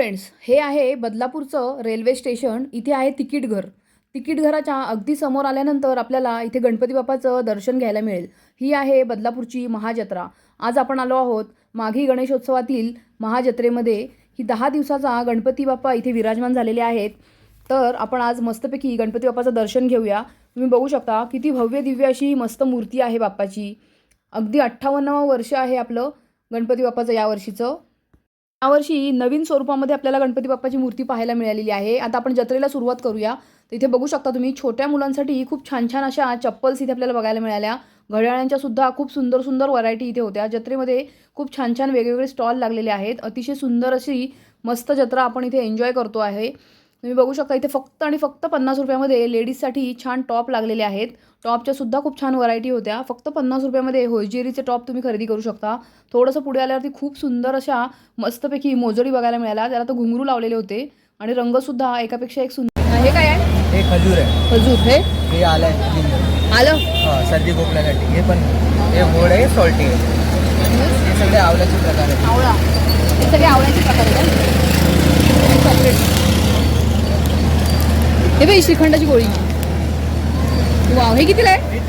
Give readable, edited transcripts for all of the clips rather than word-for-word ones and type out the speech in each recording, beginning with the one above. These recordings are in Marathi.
फ्रेंड्स, हे आहे बदलापूरचं रेल्वे स्टेशन. इथे आहे तिकीट घर. तिकीट घराच्या अगदी समोर आल्यानंतर आपल्याला इथे गणपती बाप्पाचं दर्शन घ्यायला मिळेल. ही आहे बदलापूरची महाजत्रा. आज आपण आलो आहोत माघी गणेशोत्सवातील महाजत्रेमध्ये. ही 10 दिवसाचा गणपती बाप्पा इथे विराजमान झालेले आहेत. तर आपण आज मस्तपैकी गणपती बाप्पाचं दर्शन घेऊया. तुम्ही बघू शकता किती भव्य दिव्य अशी मस्त मूर्ती आहे बाप्पाची. अगदी 58वं वर्ष आहे आपलं गणपती बाप्पाचं यावर्षीचं. यावर्षी नवीन स्वरूपामध्ये आपल्याला गणपती बाप्पाची मूर्ती पाहायला मिळालेली आहे. आता आपण जत्रेला सुरुवात करूया. तर इथे बघू शकता तुम्ही छोट्या मुलांसाठी खूप छान छान अशा चप्पल्स इथे आपल्याला बघायला मिळाल्या. घड्याळांच्या सुद्धा खूप सुंदर सुंदर व्हरायटी इथे होत्या. जत्रेमध्ये खूप छान छान वेगवेगळे स्टॉल लागलेले आहेत. अतिशय सुंदर अशी मस्त जत्रा आपण इथे एन्जॉय करतो आहे. तुम्ही बघू शकता इथे फक्त आणि फक्त 50 रुपयामध्ये लेडीजसाठी छान टॉप लागलेले आहेत. टॉपच्या सुद्धा खूप छान व्हरायटी होत्या. फक्त 50 रुपयामध्ये होजरी टॉप तुम्ही खरेदी करू शकता. थोडंसं पुढे आल्यावरती खूप सुंदर अशा मस्तपैकी मोजडी बघायला मिळाल्या. त्याला तर घुंगरू लावलेले होते आणि रंगसुद्धा एकापेक्षा एक सुंदर. हे काय आहे? हे खजूर आहे. खजूर हे आलं सर्दी खोकल्यासाठी. हे पण हे गोड आहे, सॉल्टी आहे. हे सगळे आवळ्याचे प्रकार आहेत. आवळा, हे सगळे आवळ्याचे प्रकार आहेत. चॉकलेट, हे बाई श्रीखंडाची गोळी. वाव, हे कितीला आहे?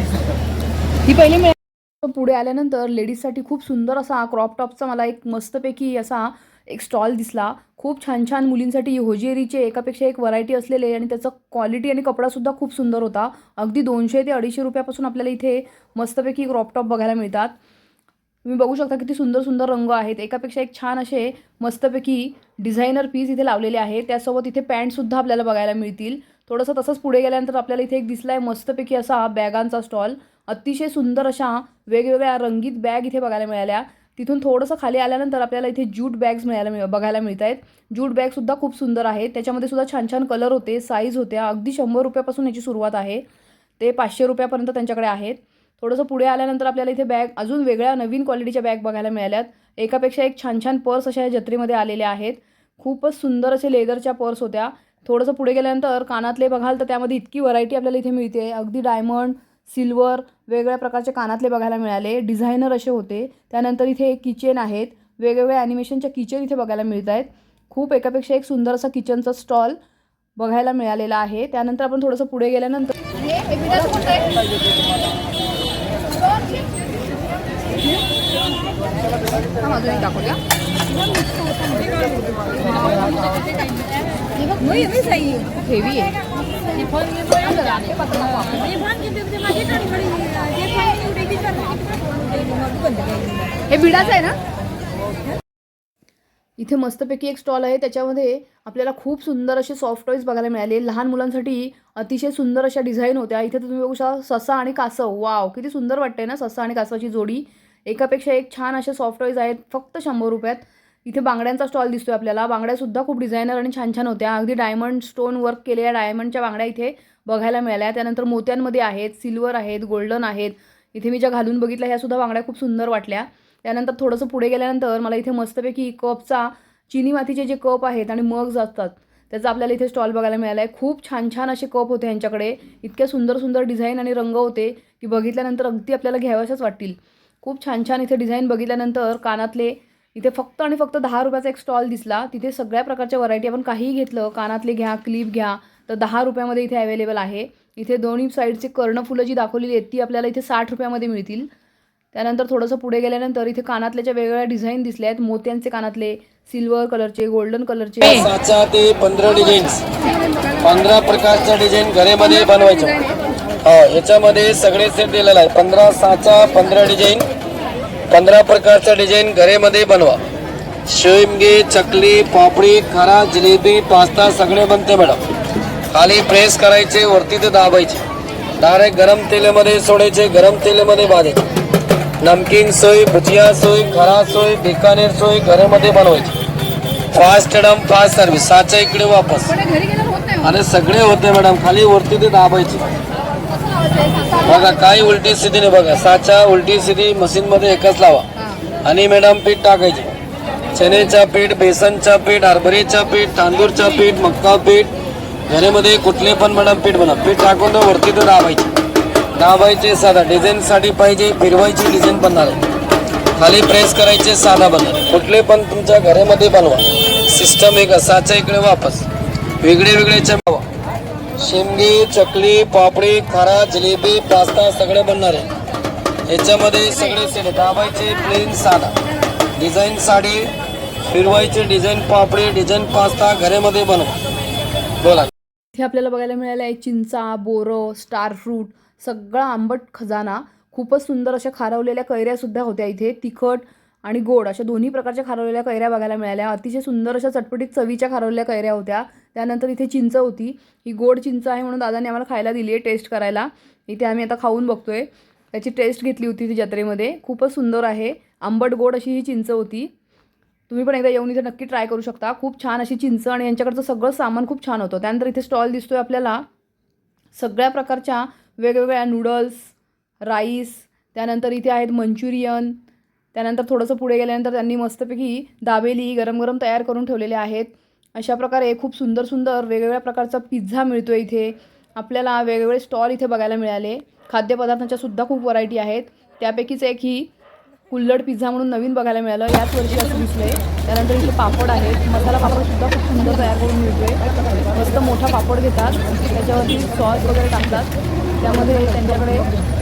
ही पहिली मिळाली. पुढे आल्यानंतर लेडीजसाठी खूप सुंदर असा क्रॉप टॉपचा मला एक मस्तपैकी असा एक स्टॉल दिसला. खूप छान छान मुलींसाठी होजियरीचे एकापेक्षा एक व्हरायटी असलेले आणि त्याचं क्वालिटी आणि कपडासुद्धा खूप सुंदर होता. अगदी 200 ते 250 रुपयापासून आपल्याला इथे मस्तपैकी क्रॉप टॉप बघायला मिळतात. तुम्ही बघू शकता किती सुंदर सुंदर रंग आहेत. एकापेक्षा एक छान असे मस्तपैकी डिझायनर पीस इथे लावलेले आहेत. त्यासोबत इथे पॅन्टसुद्धा आपल्याला बघायला मिळतील. थोडंसं तसंच पुढे गेल्यानंतर आपल्याला इथे एक दिसला आहे मस्तपैकी असा बॅगांचा स्टॉल. अतिशय सुंदर अशा वेगवेगळ्या रंगीत बॅग इथे बघायला मिळाल्या. तिथून थोडंसं खाली आल्यानंतर आपल्याला इथे ज्यूट बॅग्स बघायला मिळत आहेत. ज्यूट बॅगसुद्धा खूप सुंदर आहेत. त्याच्यामध्ये सुद्धा छान छान कलर होते, साईज होत्या. अगदी 100 रुपयापासून याची सुरुवात आहे ते 500 रुपयापर्यंत त्यांच्याकडे आहेत. थोडंसं पुढे आल्यानंतर आपल्याला इथे बॅग अजून वेगळ्या नवीन क्वालिटीच्या बॅग बघायला मिळाल्यात. एकापेक्षा एक छान छान पर्स अशा या जत्रेमध्ये आलेल्या आहेत. खूपच सुंदर असे लेदरच्या पर्स होत्या. थोडंसं पुढे गेल्यानंतर कानातले बघाल तर त्यामध्ये इतकी व्हरायटी आपल्याला इथे मिळते. अगदी डायमंड, सिल्वर, वेगवेगळ्या प्रकारचे कानातले बघायला मिळाले. डिझायनर असे होते. त्यानंतर इथे किचन आहेत. वेगवेगळ्या ॲनिमेशनच्या किचन इथे बघायला मिळत आहेत. खूप एकापेक्षा एक सुंदर असा किचनचा स्टॉल बघायला मिळालेला आहे. त्यानंतर आपण थोडंसं पुढे गेल्यानंतर दाखवूया. हेवी आहे. हे बिडाचं आहे ना? इथे मस्तपैकी एक स्टॉल आहे. त्याच्यामध्ये आपल्याला खूप सुंदर असे सॉफ्ट टॉईज बघायला मिळाले. लहान मुलांसाठी अतिशय सुंदर अशा डिझाईन होत्या. इथे तुम्ही बघू शकता ससा आणि कासव. वाव, किती सुंदर वाटते ना ससा आणि कासवाची जोडी. एकापेक्षा एक छान असे सॉफ्ट टॉईज आहेत फक्त 100 रुपयात. इथे बांगड्यांचा स्टॉल दिसतोय आपल्याला. बांगड्यासुद्धा खूप डिझायनर आणि छान छान होत्या. अगदी डायमंड स्टोन वर्क केलेल्या डायमंडच्या बांगड्या इथे बघायला मिळाल्या. त्यानंतर मोत्यांमध्ये आहेत, सिल्वर आहेत, गोल्डन आहेत. इथे मी ज्या घालून बघितल्या ह्यासुद्धा बांगड्या खूप सुंदर वाटल्या. त्यानंतर थोडंसं पुढे गेल्यानंतर मला इथे मस्तपैकी कपचा चिनी मातीचे जे कप आहेत आणि मग्स असतात त्याचा आपल्याला इथे स्टॉल बघायला मिळाला आहे. खूप छान छान असे कप होते यांच्याकडे. इतक्या सुंदर सुंदर डिझाईन आणि रंग होते की बघितल्यानंतर अगदी आपल्याला घ्याव्याशाच वाटतील. खूप छान छान इथे डिझाईन बघितल्यानंतर कानातले इथे फक्त आणि फक्त 10 रुपयाचा एक स्टॉल दिसला. तिथे सगळ्या प्रकारच्या व्हरायटी आपण काहीही घेतलं, कानातले घ्या, क्लिप घ्या, तर 10 रुपयामध्ये इथे अवेलेबल आहे. इथे दोन्ही साईडचे कर्णफुलं जी दाखवलेली आहेत ती आपल्याला इथे 60 रुपयामध्ये मिळतील. त्यानंतर थोडंसं पुढे गेल्यानंतर इथे कानातल्याच्या वेगवेगळ्या डिझाईन दिसल्या आहेत. मोत्यांचे कानातले, सिल्वर कलरचे, गोल्डन कलरचे. 7 ते 15 डिझाईन्स, 15 प्रकारच्या डिझाईन घरामध्ये बनवायचे. याच्यामध्ये सगळे सेट दिलेला आहे. 15 साचा 15 डिझाईन, 15 प्रकारच्या डिझाईन घरामध्ये बनवा. शिमगे, चकली, पापडी, खरा, जिलेबी, पास्ता सगळे बनते मॅडम. खाली प्रेस करायचे, वरती ते दाबायचे. डायरेक्ट गरम तेलामध्ये सोडायचे, गरम तेलामध्ये भाजायचे. नमकीन सोय, भुजिया सोय, खरा सोय, बिकानेर सोय घरामध्ये बनवायची. फास्ट एकदम फास्ट सर्व्हिस. साचा इकडे वापस आणि सगळे होते मॅडम. खाली वरती ते दाबायचे. बघा काही उलटी स्थितीने बघा. साचा उलटी स्थिती मशीनमध्ये एकच लावा आणि मॅडम पीठ टाकायचे. चण्याचा पीठ, बेसनचा पीठ, हरभऱ्याचा पीठ, तांदूळचा पीठ, मक्का पीठ घरामध्ये कुठले पण मॅडम पीठ बनवा. पीठ टाकून वरती ते दाबायचे. साधा डिझाईनसाठी पाहिजे फिरवायची डिझाईन बनणार आहे. खाली प्रेस करायचे, साधा बनणार. कुठले पण तुमच्या घरामध्ये बनवा. सिस्टम एक असाच्या इकडे वापस वेगळे वेगळेचे शेंगे, चकली, पापडी, खारा, जिलेबी, पास्ता सगळे बनणार आहे याच्यामध्ये. सगळे सेट दाबायचे प्लेन साधा, डिझाईन साडी, फिरवायचे डिझाईन पापडी, डिझाईन पास्ता घरामध्ये बनवा. बोला. इथे आपल्याला बघायला मिळालं आहे चिंचा, बोरं, स्टार फ्रूट, सगळा आंबट खजाना. खूपच सुंदर अशा खारवलेल्या कैऱ्यासुद्धा होत्या इथे. तिखट आणि गोड अशा दोन्ही प्रकारच्या खारवलेल्या कैऱ्या बघायला मिळाल्या. अतिशय सुंदर अशा चटपटीत चवीच्या खारवलेल्या कैऱ्या होत्या. त्यानंतर इथे चिंच होती. ही गोड चिंच आहे म्हणून दादाने आम्हाला खायला दिली आहे टेस्ट करायला. इथे आम्ही आता खाऊन बघतोय. त्याची टेस्ट घेतली होती ती जत्रेमध्ये. खूपच सुंदर आहे. आंबट गोड अशी ही चिंच होती. तुम्ही पण एकदा येऊन इथे नक्की ट्राय करू शकता. खूप छान अशी चिंच आणि यांच्याकडचं सगळं सामान खूप छान होतं. त्यानंतर इथे स्टॉल दिसतोय आपल्याला सगळ्या प्रकारच्या वेगवेगळ्या नूडल्स, राईस, त्यानंतर इथे आहेत मंचुरियन. त्यानंतर थोडंसं पुढे गेल्यानंतर त्यांनी मस्तपैकी दाबेली गरम गरम तयार करून ठेवलेले आहेत. अशा प्रकारे खूप सुंदर सुंदर वेगवेगळ्या प्रकारचा पिझ्झा मिळतो इथे. आपल्याला वेगवेगळे स्टॉल इथे बघायला मिळाले. खाद्यपदार्थांच्या सुद्धा खूप व्हरायटी आहेत. त्यापैकीच एक ही कुल्हड पिझ्झा म्हणून नवीन बघायला मिळालं. याच वर्षी असं दिसलंय. त्यानंतर इथे पापड आहेत. मसाला पापडसुद्धा खूप सुंदर तयार करून मिळतोय. मस्त मोठा पापड घेतात, त्याच्यावरती सॉस वगैरे टाकतात. त्यामध्ये त्यांच्याकडे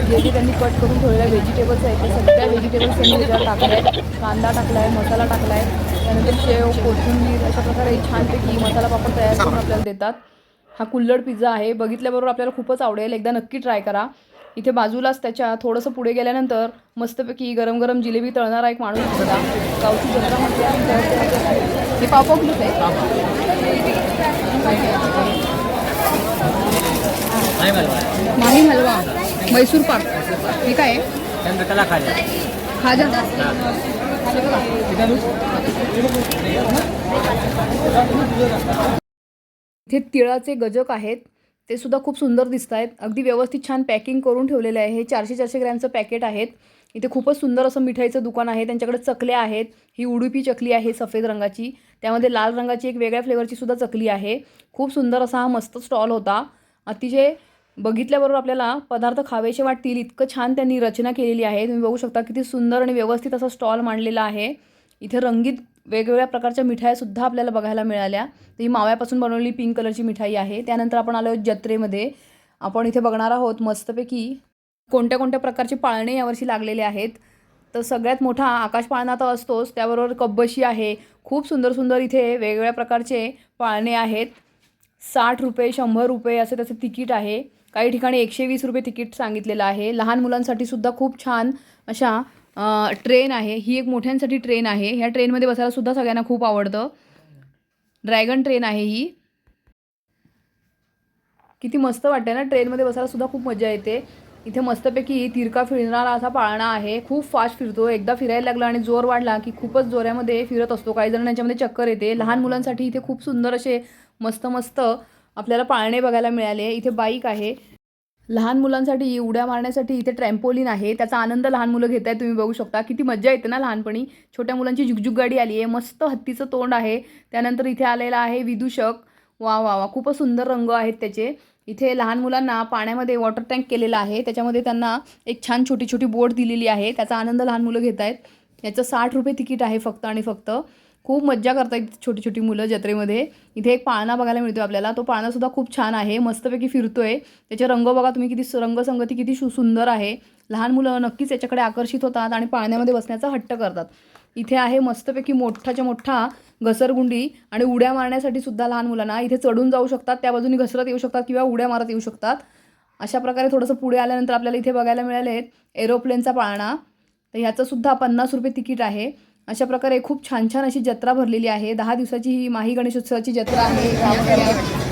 जे जे त्यांनी कट करून ठेवलेल्या व्हेजिटेबल्स आहेत ते सगळ्या व्हेजिटेबल्स त्यांनी त्याच्यावर टाकले आहेत. कांदा टाकला आहे, मसाला टाकला आहे, त्यानंतर शेव, कोथिंबीर अशा प्रकारे छानपैकी मसाला पापड तयार करून आपल्याला देतात. हा कुल्हड पिझ्झा आहे. बघितल्याबरोबर आपल्याला खूपच आवडेल. एकदा नक्की ट्राय करा. इथे बाजूलाच त्याच्या थोडंसं पुढे गेल्यानंतर मस्तपैकी गरम गरम जिलेबी तळणारा एक माणूस होता. गावची जत्रा म्हटल्यानंतर हे पावपाव किलोच आहे. माही हलवा, मैसूर पाक, हे काय आहे? खाजा. इथे तिळाचे गजक आहेत. ते सुद्धा खूप सुंदर दिसत आहेत. अगदी व्यवस्थित छान पॅकिंग करून ठेवलेले आहे. हे 400-400 ग्रॅमचं पॅकेट आहेत. इथे खूपच सुंदर असं मिठाईचं दुकान आहे. त्यांच्याकडे चकल्या आहेत. ही उडुपी चकली आहे सफेद रंगाची. त्यामध्ये लाल रंगाची एक वेगळ्या फ्लेवरची सुद्धा चकली आहे. खूप सुंदर असा हा मस्त स्टॉल होता. अतिशय बघितल्याबरोबर आपल्याला पदार्थ खावेसे वाटतील इतकं छान त्यांनी रचना केलेली आहे. तुम्ही बघू शकता किती सुंदर आणि व्यवस्थित असा स्टॉल मांडलेला आहे. इथे रंगीत वेगवेगळ्या प्रकारच्या मिठाईसुद्धा आपल्याला बघायला मिळाल्या. ही माव्यापासून बनवलेली पिंक कलरची मिठाई आहे. त्यानंतर आपण आलो जत्रेमध्ये. आपण इथे बघणार आहोत मस्तपैकी कोणत्या कोणत्या प्रकारचे पाळणे यावर्षी लागलेले आहेत. तर सगळ्यात मोठा आकाश पाळणा तर असतोच, त्याबरोबर कब्बशी आहे. खूप सुंदर सुंदर इथे वेगवेगळ्या प्रकारचे पाळणे आहेत. 60 रुपये, 100 रुपये असे त्याचे तिकीट आहे. काही ठिकाणी 120 रुपये तिकीट सांगितलेलं आहे. लहान मुलांसाठी सुद्धा खूप छान अशा ट्रेन आहे. ही एक मोठ्यांसाठी ट्रेन आहे. ह्या ट्रेनमध्ये बसायला सुद्धा सगळ्यांना खूप आवडतं. ड्रॅगन ट्रेन आहे ही. किती मस्त वाटते ना, ट्रेनमध्ये बसायला सुद्धा खूप मजा येते. इथे मस्तपैकी तिरका फिरणारा असा पाळणा आहे. खूप फास्ट फिरतो. एकदा फिरायला लागला आणि जोर वाढला की खूपच जोरामध्ये फिरत असतो. काही जण याच्यामध्ये चक्कर येते. लहान मुलांसाठी इथे खूप सुंदर असे मस्त मस्त आपल्याला पाळणे बघायला मिळाले. इथे बाईक आहे. लहान मुलांसाठी उड्या मारण्यासाठी इथे ट्रॅम्पोलिन आहे. त्याचा आनंद लहान मुलं घेत आहेत. तुम्ही बघू शकता किती मजा येते ना लहानपणी. छोट्या मुलांची झुकझुक गाडी आली आहे. मस्त हत्तीचं तोंड आहे. त्यानंतर इथे आलेला आहे विदूषक. वा वा वा, खूपच सुंदर रंग आहेत त्याचे. इथे लहान मुलांना पाण्यामध्ये वॉटर टँक केलेला आहे. त्याच्यामध्ये त्यांना एक छान छोटी छोटी बोट दिलेली आहे. त्याचा आनंद लहान मुलं घेत आहेत. याचं 60 रुपये तिकीट आहे फक्त आणि फक्त. खूप मज्जा करतात छोटी छोटी मुलं जत्रेमध्ये. इथे एक पाळणा बघायला मिळतो आपल्याला. तो पाळणासुद्धा खूप छान आहे. मस्तपैकी फिरतोय. त्याचे रंग बघा तुम्ही, किती रंगसंगती किती सुंदर आहे. लहान मुलं नक्कीच याच्याकडे आकर्षित होतात आणि पाळण्यामध्ये बसण्याचा हट्ट करतात. इथे आहे मस्तपैकी मोठाच्या मोठा घसरगुंडी आणि उड्या मारण्यासाठी सुद्धा लहान मुलांना इथे चढून जाऊ शकतात. त्या बाजूनी घसरत येऊ शकतात किंवा उड्या मारत येऊ शकतात. अशा प्रकारे थोडंसं पुढे आल्यानंतर आपल्याला इथे बघायला मिळाले एरोप्लेनचा पाळणा. तर ह्याचंसुद्धा 50 रुपये तिकीट आहे. अशा प्रकारे खूप छान छान अशी जत्रा भरलेली आहे. 10 दिवसाची ही माही गणेशोत्सवाची जत्रा आहे.